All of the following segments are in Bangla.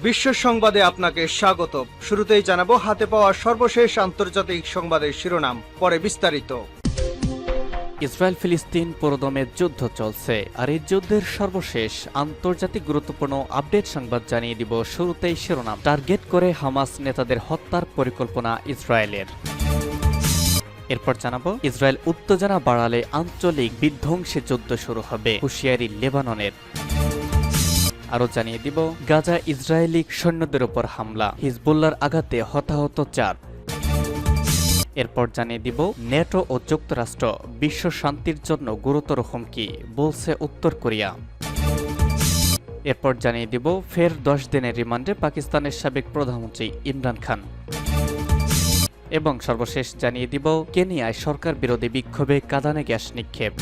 বিশ্ব সংবাদে আপনাকে স্বাগত। শুরুতেই জানাবো হাতে পাওয়া সর্বশেষ আন্তর্জাতিক সংবাদের শিরোনাম, পরে বিস্তারিত। ইসরায়েল ফিলিস্তিন পুরোদমে যুদ্ধ চলছে, আর এই যুদ্ধের সর্বশেষ আন্তর্জাতিক গুরুত্বপূর্ণ আপডেট সংবাদ জানিয়ে দিব। শুরুতেই শিরোনাম, টার্গেট করে হামাস নেতাদের হত্যার পরিকল্পনা ইসরায়েলের। এরপর জানাবো, ইসরায়েল উত্তেজনা বাড়ালে আঞ্চলিক বিধ্বংসী যুদ্ধ শুরু হবে, হুঁশিয়ারি লেবাননের। আরও জানিয়ে দিব, গাজা ইসরায়েলি সৈন্যদের উপর হামলা, হিজবুল্লাহর আঘাতে হতাহত 4। এরপর জানিয়ে দিব, নেটো ও যুক্তরাষ্ট্র বিশ্ব শান্তির জন্য গুরুতর হুমকি, বলছে উত্তর কোরিয়া। এরপর জানিয়ে দিব, ফের 10 দিনের রিমান্ডে পাকিস্তানের সাবেক প্রধানমন্ত্রী ইমরান খান। এবং সর্বশেষ জানিয়ে দিব, কেনিয়ায় সরকার বিরোধী বিক্ষোভে কাঁদানে গ্যাস নিক্ষেপ।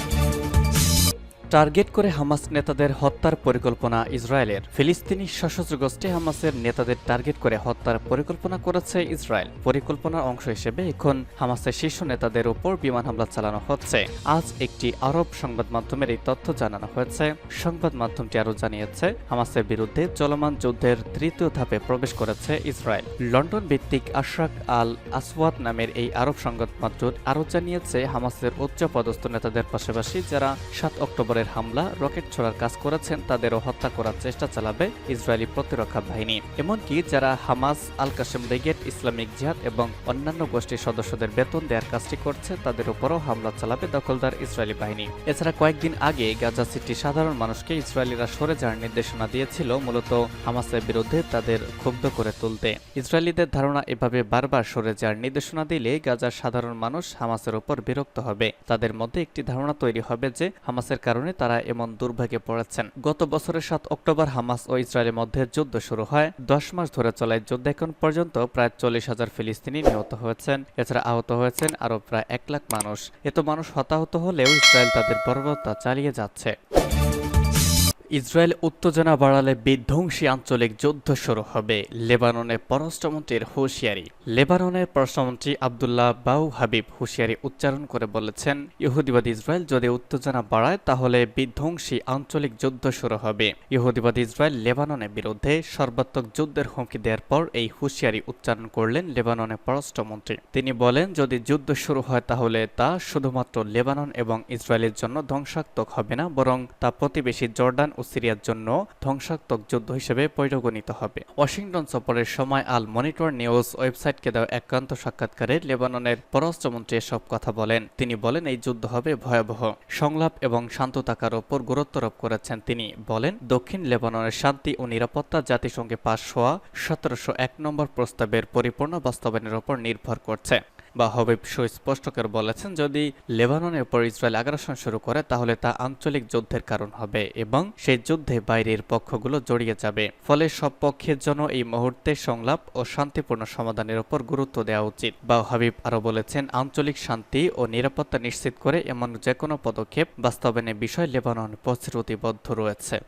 টার্গেট করে হামাস নেতাদের হত্যার পরিকল্পনা ইসরায়েলের। ফিলিস্তিনি সশস্ত্র গোষ্ঠী হামাসের নেতাদের টার্গেট করে হত্যার পরিকল্পনা করেছে ইসরায়েল। পরিকল্পনার অংশ হিসেবে এখন হামাসের শীর্ষ নেতাদের উপর বিমান হামলা চালানো হচ্ছে। আজ একটি আরব সংবাদ মাধ্যমের এই তথ্য জানানো হয়েছে। সংবাদ মাধ্যমটি আরও জানিয়েছে, হামাসের বিরুদ্ধে চলমান যুদ্ধের তৃতীয় ধাপে প্রবেশ করেছে ইসরায়েল। লন্ডন ভিত্তিক আশরাক আল আসওয়াদ নামের এই আরব সংবাদ মাধ্যম আরও জানিয়েছে, হামাসের উচ্চপদস্থ নেতাদের পাশাপাশি যারা 7 অক্টোবর হামলা রকেট ছোড়ার কাজ করেছেন তাদেরও হত্যা করার চেষ্টা চালাবে ইসরায়েলি প্রতিরক্ষা বাহিনী। এমনকি যারা হামাস, আল কাসেম ব্রিগেড, ইসলামিক জিহাদ এবং অন্যান্য গোষ্ঠীর সদস্যদের বেতন দেওয়ার কাজটি করছে তাদের উপরও হামলা চালাবে দখলদার ইসরায়েলি বাহিনী। এছাড়া কয়েকদিন আগে গাজা সিটি সাধারণ মানুষকে ইসরায়েলিরা সরে যাওয়ার নির্দেশনা দিয়েছিল, মূলত হামাসের বিরুদ্ধে তাদের ক্ষুব্ধ করে তুলতে। ইসরায়েলিদের ধারণা, এভাবে বারবার সরে যাওয়ার নির্দেশনা দিলে গাজার সাধারণ মানুষ হামাসের উপর বিরক্ত হবে। তাদের মধ্যে একটি ধারণা তৈরি হবে যে হামাসের কারণে তারা এমন দুর্ভাগ্যে পড়েছেন। গত বছরের 7 অক্টোবর হামাস ও ইসরায়েলের মধ্যে যুদ্ধ শুরু হয়। 10 মাস ধরে চলা যুদ্ধ এখন পর্যন্ত প্রায় 40,000 ফিলিস্তিনি নিহত হয়েছেন। এছাড়া আহত হয়েছেন আরও প্রায় 1 লাখ মানুষ। এত মানুষ হতাহত হলেও ইসরায়েল তাদের বর্বরতা চালিয়ে যাচ্ছে। ইসরায়েল উত্তেজনা বাড়ালে বিধ্বংসী আঞ্চলিক যুদ্ধ শুরু হবে, লেবাননের পররাষ্ট্রমন্ত্রীর হুঁশিয়ারি। লেবাননের পররাষ্ট্রমন্ত্রী আবদুল্লাহ বাউ হাবিব হুঁশিয়ারি উচ্চারণ করে বলেছেন, ইহুদিবাদী ইসরায়েল যদি উত্তেজনা বাড়ায় তাহলে বিধ্বংসী আঞ্চলিক যুদ্ধ শুরু হবে। ইহুদিবাদী ইসরায়েল লেবাননের বিরুদ্ধে সর্বাত্মক যুদ্ধের হুমকি দেওয়ার পর এই হুঁশিয়ারি উচ্চারণ করলেন লেবাননের পররাষ্ট্রমন্ত্রী। তিনি বলেন, যদি যুদ্ধ শুরু হয় তাহলে তা শুধুমাত্র লেবানন এবং ইসরায়েলের জন্য ধ্বংসাত্মক হবে না, বরং তা প্রতিবেশী জর্ডান ও সিরিয়ার জন্য ধ্বংসাত্মক যুদ্ধ হিসেবে পরিগণিত হবে। ওয়াশিংটন সফরের সময় আল মনিটর নিউজ ওয়েবসাইটকে দেওয়া একান্ত সাক্ষাৎকারে লেবাননের পররাষ্ট্রমন্ত্রী এসব কথা বলেন। তিনি বলেন, এই যুদ্ধ হবে ভয়াবহ। সংলাপ এবং শান্ত থাকার উপর গুরুত্বারোপ করেছেন তিনি। বলেন, দক্ষিণ লেবাননের শান্তি ও নিরাপত্তা জাতিসংঘে পাশ হওয়া 1701 নম্বর প্রস্তাবের পরিপূর্ণ বাস্তবায়নের উপর নির্ভর করছে। বা হাবিব সুস্পষ্ট করে বলেছেন, যদি লেবাননের উপর ইসরায়েল আগ্রাসন শুরু করে তাহলে তা আঞ্চলিক যুদ্ধের কারণ হবে এবং সেই যুদ্ধে বাইরের পক্ষগুলো জড়িয়ে যাবে। ফলে সব পক্ষের জন্য এই মুহূর্তে সংলাপ ও শান্তিপূর্ণ সমাধানের উপর গুরুত্ব দেওয়া উচিত। বা হাবিব আরও বলেছেন, আঞ্চলিক শান্তি ও নিরাপত্তা নিশ্চিত করে এমন যে কোনো পদক্ষেপ বাস্তবায়নের বিষয়ে লেবানন প্রতিশ্রুতিবদ্ধ রয়েছে।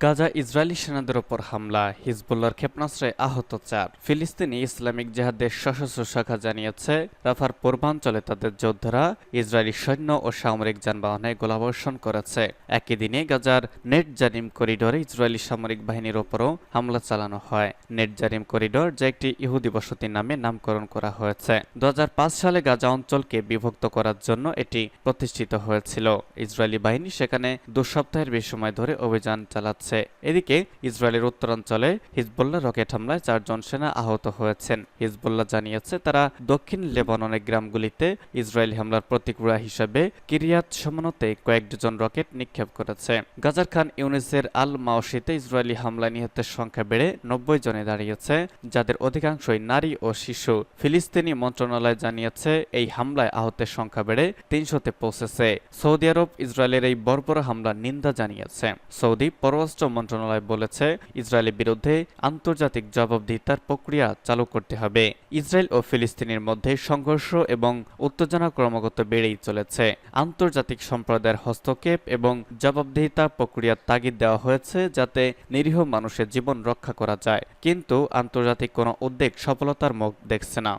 গাজা ইসরায়েলি সেনাদের ওপর হামলা, হিজবুল্লাহর ক্ষেপণাস্ত্রে আহত 4। ফিলিস্তিনি ইসলামিক জিহাদের সশস্ত্র শাখা জানিয়েছে, রাফার পূর্বাঞ্চলে তাদের যোদ্ধারা ইসরায়েলি সৈন্য ও সামরিক যানবাহনে গোলাবর্ষণ করেছে। একই দিনে গাজার নেট জারিম করিডোরে ইসরায়েলি সামরিক বাহিনীর ওপরও হামলা চালানো হয়। নেট জারিম করিডোর, যা একটি ইহুদি বসতি নামে নামকরণ করা হয়েছে। 2005 সালে গাজা অঞ্চলকে বিভক্ত করার জন্য এটি প্রতিষ্ঠিত হয়েছিল। ইসরায়েলি বাহিনী সেখানে 2 সপ্তাহের বেশি সময় ধরে অভিযান চালাচ্ছে। এদিকে ইসরায়েলের উত্তরাঞ্চলে হিজবুল্লাহ রকেট হামলায় 4 জন সেনা আহত হয়েছেন। হিজবুল্লাহ জানিয়েছে, তারা দক্ষিণ লেবাননের গ্রামগুলিতে ইসরায়েলি হামলার প্রতিক্রিয়া হিসেবে কিরিয়াত শমনোতে কয়েক ডজন রকেট নিক্ষেপ করেছে। গাজার খান ইউনিসের আল মাওশিতে ইসরায়েলি হামলায় নিহতের সংখ্যা বেড়ে 90 জনে দাঁড়িয়েছে, যাদের অধিকাংশই নারী ও শিশু। ফিলিস্তিনি মন্ত্রণালয় জানিয়েছে, এই হামলায় আহতের সংখ্যা বেড়ে 300-তে পৌঁছেছে। সৌদি আরব ইসরায়েলের এই বর্বর হামলার নিন্দা জানিয়েছে। সৌদি পররাষ্ট্র মন্ত্রণালয় বলেছে, ইসরায়েলের বিরুদ্ধে আন্তর্জাতিক জবাবদিহিতার প্রক্রিয়া চালু করতে হবে। ইসরায়েল ও ফিলিস্তিনের মধ্যে সংঘর্ষ এবং উত্তেজনা ক্রমাগত বেড়েই চলেছে। আন্তর্জাতিক সম্প্রদায়ের হস্তক্ষেপ এবং জবাবদিহিতা প্রক্রিয়ার তাগিদ দেওয়া হয়েছে যাতে নিরীহ মানুষের জীবন রক্ষা করা যায়, কিন্তু আন্তর্জাতিক কোনো উদ্যোগ সফলতার মুখ দেখছে না।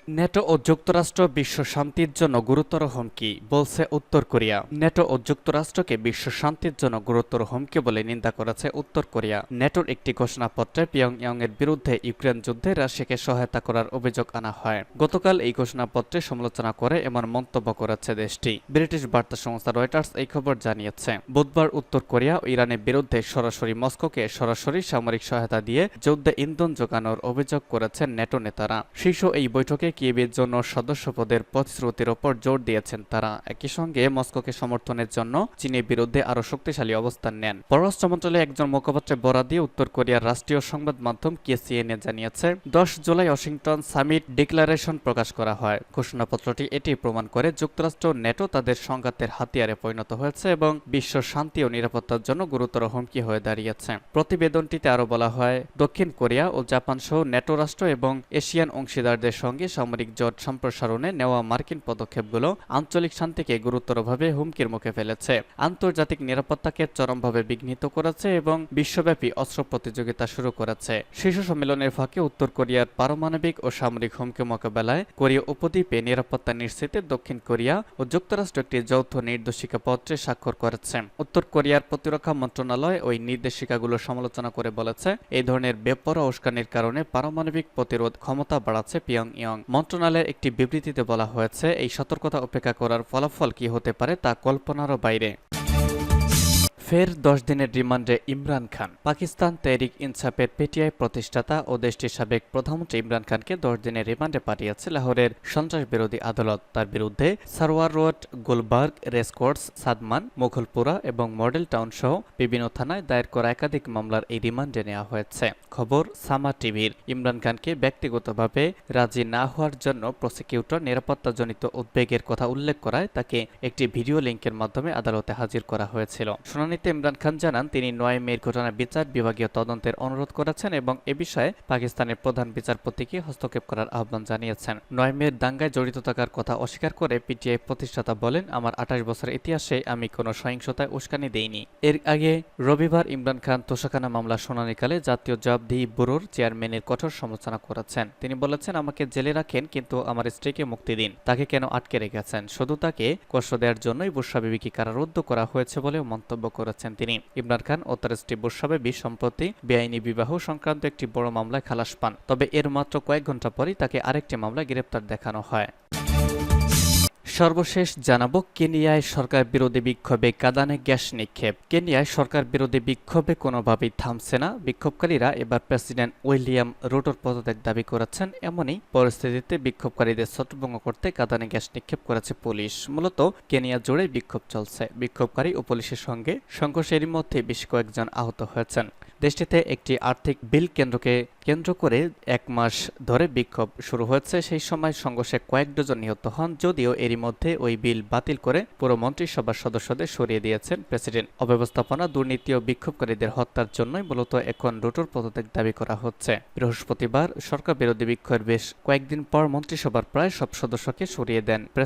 নেটো ও যুক্তরাষ্ট্র বিশ্ব শান্তির জন্য গুরুতর হুমকি, বলছে উত্তর কোরিয়া। নেটো ও যুক্তরাষ্ট্রকে বিশ্ব শান্তির জন্য গুরুতর হুমকি বলে নিন্দা করেছে উত্তর কোরিয়া। নেটোর একটি ঘোষণাপত্রে পিয়ংইয়ং এর বিরুদ্ধে ইউক্রেন যুদ্ধে রাশিয়াকে সহায়তা করার অভিযোগ আনা হয়। গতকাল এই ঘোষণাপত্রে সমালোচনা করে এমন মন্তব্য করেছে দেশটি। ব্রিটিশ বার্তা সংস্থা রয়টার্স এই খবর জানিয়েছে। বুধবার উত্তর কোরিয়া ও ইরানের বিরুদ্ধে সরাসরি মস্কোকে সরাসরি সামরিক সহায়তা দিয়ে যুদ্ধে ইন্ধন যোগানোর অভিযোগ করেছেন নেটো নেতারা। শীর্ষ এই বৈঠকে কিয়েভের জন্য সদস্যপদের প্রতিশ্রুতির ওপর জোর দিয়েছেন তারা। একই সঙ্গে মস্কোকে সমর্থনের জন্য চীনের বিরুদ্ধে আরও শক্তিশালী অবস্থান নেন। পররাষ্ট্র মন্ত্রণালয়ের একজন মুখপাত্রের বরাত দিয়ে উত্তর কোরিয়ার রাষ্ট্রীয় সংবাদ মাধ্যম KCNA জানিয়েছে, 10 জুলাই ওয়াশিংটন সামিট ডিক্লারেশন প্রকাশ করা হয়। ঘোষণাপত্রটি এটি প্রমাণ করে যুক্তরাষ্ট্র ও নেটো তাদের সংঘাতের হাতিয়ারে পরিণত হয়েছে এবং বিশ্ব শান্তি ও নিরাপত্তার জন্য গুরুতর হুমকি হয়ে দাঁড়িয়েছে। প্রতিবেদনটিতে আরও বলা হয়, দক্ষিণ কোরিয়া ও জাপান সহ নেটো রাষ্ট্র এবং এশিয়ান অংশীদারদের সঙ্গে সামরিক জোট সম্প্রসারণে নেওয়া মার্কিন পদক্ষেপগুলো আঞ্চলিক শান্তিকে গুরুতরভাবে হুমকির মুখে ফেলেছে, আন্তর্জাতিক নিরাপত্তাকে চরমভাবে বিঘ্নিত করেছে এবং বিশ্বব্যাপী অস্ত্র প্রতিযোগিতা শুরু করেছে। শীর্ষ সম্মেলনের ফাঁকে উত্তর কোরিয়ার পারমাণবিক ও সামরিক হুমকি মোকাবেলায় কোরিয়া উপদ্বীপে নিরাপত্তা নিশ্চিতে দক্ষিণ কোরিয়া ও যুক্তরাষ্ট্র একটি যৌথ নির্দেশিকা পত্রে স্বাক্ষর করেছে। উত্তর কোরিয়ার প্রতিরক্ষা মন্ত্রণালয় ওই নির্দেশিকাগুলো সমালোচনা করে বলেছে, এই ধরনের বেপরোয়া উস্কানির কারণে পারমাণবিক প্রতিরোধ ক্ষমতা বাড়াচ্ছে পিয়ংইয়ং। মন্ত্রণালয়ের একটি বিবৃতিতে বলা হয়েছে, এই সতর্কতা উপেক্ষা করার ফলাফল কি হতে পারে তা কল্পনারও বাইরে। ফের 10 দিনের রিমান্ডে ইমরান খান। পাকিস্তান তেহরিক ইনসাফের পিটিআই প্রতিষ্ঠাতা ও দেশটির সাবেক প্রধানমন্ত্রী ইমরান খানকে 10 দিনের রিমান্ডে পাঠিয়েছে লাহোরের সন্ত্রাস বিরোধী আদালত। তার বিরুদ্ধে সারওয়ার রোড, গুলবার্গ, রেসকোর্স, সাদমান, মুঘলপুরা এবং মডেল টাউন সহ বিভিন্ন থানায় দায়ের করা একাধিক মামলার এই রিমান্ডে নেওয়া হয়েছে। খবর সামা টিভির। ইমরান খানকে ব্যক্তিগতভাবে রাজি না হওয়ার জন্য প্রসিকিউটর নিরাপত্তাজনিত উদ্বেগের কথা উল্লেখ করায় তাকে একটি ভিডিও লিঙ্কের মাধ্যমে আদালতে হাজির করা হয়েছিল। শুনানিতে ইমরান খান জানান, তিনি 9 মের ঘটনার বিচার বিভাগীয় তদন্তের অনুরোধ করেছেন এবং এ বিষয়ে পাকিস্তানের প্রধান বিচারপতিকে হস্তক্ষেপ করার আহ্বান জানিয়েছেন। 9 মের দাঙ্গায় জড়িত থাকার কথা অস্বীকার করে পিটিআই প্রতিষ্ঠাতা বলেন, আমার 28 বছরের ইতিহাসে আমি কোনো সহিংসতায় উস্কানি দেইনি। এর আগে রবিবার ইমরান খান তোষাখানা মামলা শুনানিকালে জাতীয় জবাবদিহি ব্যুরোর চেয়ারম্যানের কঠোর সমালোচনা করেছেন। তিনি বলেছেন, আমাকে জেলে রাখেন কিন্তু আমার স্ত্রীকে মুক্তি দিন। তাকে কেন আটকে রেখেছেন? শুধু তাকে কষ্ট দেওয়ার জন্যই বুশরা বিবিকে কারারুদ্ধ করা হয়েছে বলেও মন্তব্য করেছেন তিনি। ইমরান খান ও তার স্ত্রী বুশরা বিবি সম্প্রতি বেআইনি বিবাহ সংক্রান্ত একটি বড় মামলায় খালাস পান। তবে এর মাত্র কয়েক ঘন্টা পরই তাকে আরেকটি মামলায় গ্রেপ্তার দেখানো হয়। সর্বশেষ জানাবো, কেনিয়ায় সরকার বিরোধী বিক্ষোভে কাঁদানে গ্যাস নিক্ষেপ। কেনিয়ায় সরকার বিরোধী বিক্ষোভে কোনোভাবেই থামছে না। বিক্ষোভকারীরা এবার প্রেসিডেন্ট উইলিয়াম রুটোর পদত্যাগ দাবি করেছেন। এমনই পরিস্থিতিতে বিক্ষোভকারীদের ছত্রভঙ্গ করতে কাঁদানে গ্যাস নিক্ষেপ করেছে পুলিশ। মূলত কেনিয়া জুড়ে বিক্ষোভ চলছে। বিক্ষোভকারী ও পুলিশের সঙ্গে সংঘর্ষের মধ্যে বেশ কয়েকজন আহত হয়েছেন। দেশটিতে একটি আর্থিক বিল কেন্দ্র করে 1 মাস ধরে বিক্ষোভ শুরু হয়েছে। সেই সময় সংঘর্ষে কয়েক ডজন নিহত হন, যদিও এরই মধ্যে ওই বিল বাতিল করে পুরো মন্ত্রিসভার সদস্যদের সরিয়ে দিয়েছেন প্রেসিডেন্ট। অব্যবস্থাপনা, দুর্নীতি ও বিক্ষোভকারীদের হত্যার জন্যই মূলত এখন রুটোর পদত্যাগ দাবি করা হচ্ছে। বৃহস্পতিবার সরকার বিরোধী বিক্ষোভের বেশ কয়েকদিন পর মন্ত্রিসভার প্রায় সব সদস্যকে সরিয়ে দেন প্রেসিডেন্ট।